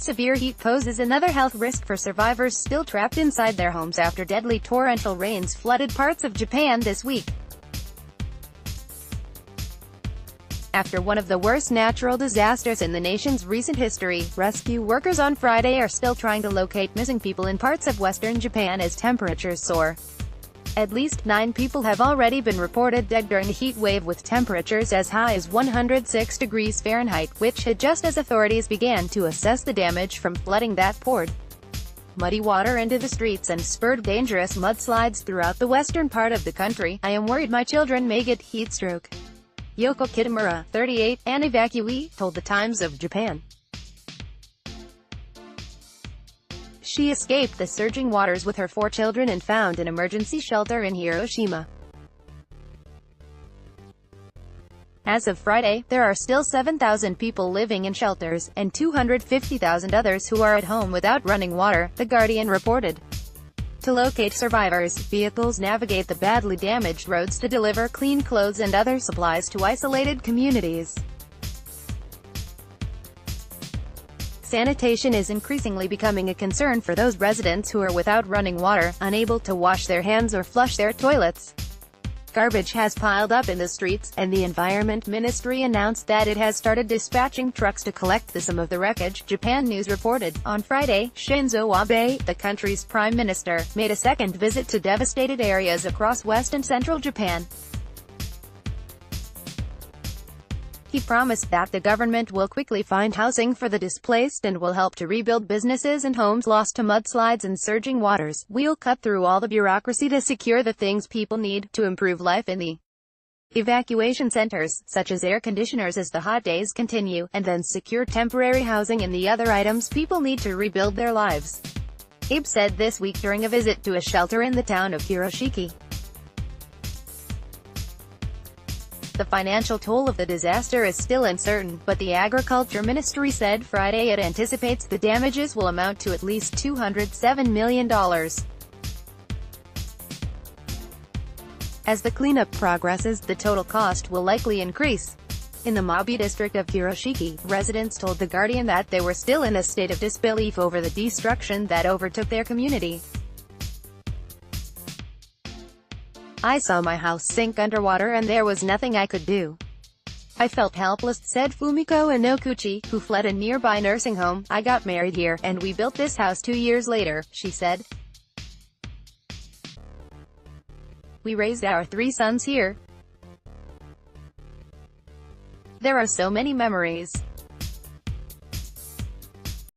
Severe heat poses another health risk for survivors still trapped inside their homes after deadly torrential rains flooded parts of Japan this week. After one of the worst natural disasters in the nation's recent history, rescue workers on Friday are still trying to locate missing people in parts of western Japan as temperatures soar. At least 9 people have already been reported dead during the heat wave, with temperatures as high as 106 degrees Fahrenheit, which hit just as authorities began to assess the damage from flooding that poured muddy water into the streets and spurred dangerous mudslides throughout the western part of the country. "I am worried my children may get heat stroke," Yoko Kitamura, 38, an evacuee, told the Times of Japan. She escaped the surging waters with her 4 children and found an emergency shelter in Hiroshima. As of Friday, there are still 7,000 people living in shelters, and 250,000 others who are at home without running water, The Guardian reported. To locate survivors, vehicles navigate the badly damaged roads to deliver clean clothes and other supplies to isolated communities. Sanitation is increasingly becoming a concern for those residents who are without running water, unable to wash their hands or flush their toilets. Garbage has piled up in the streets, and the Environment Ministry announced that it has started dispatching trucks to collect some of the wreckage, Japan News reported. On Friday, Shinzo Abe, the country's prime minister, made a second visit to devastated areas across west and central Japan. He promised that the government will quickly find housing for the displaced and will help to rebuild businesses and homes lost to mudslides and surging waters. "We'll cut through all the bureaucracy to secure the things people need to improve life in the evacuation centers, such as air conditioners as the hot days continue, and then secure temporary housing and the other items people need to rebuild their lives," Abe said this week during a visit to a shelter in the town of Hiroshiki. The financial toll of the disaster is still uncertain, but the Agriculture Ministry said Friday it anticipates the damages will amount to at least $207 million. As the cleanup progresses, the total cost will likely increase. In the Mabi district of Hiroshiki, residents told The Guardian that they were still in a state of disbelief over the destruction that overtook their community. "I saw my house sink underwater and there was nothing I could do. I felt helpless," said Fumiko Inokuchi, who fled a nearby nursing home. "I got married here, and we built this house 2 years later," she said. "We raised our 3 sons here. There are so many memories.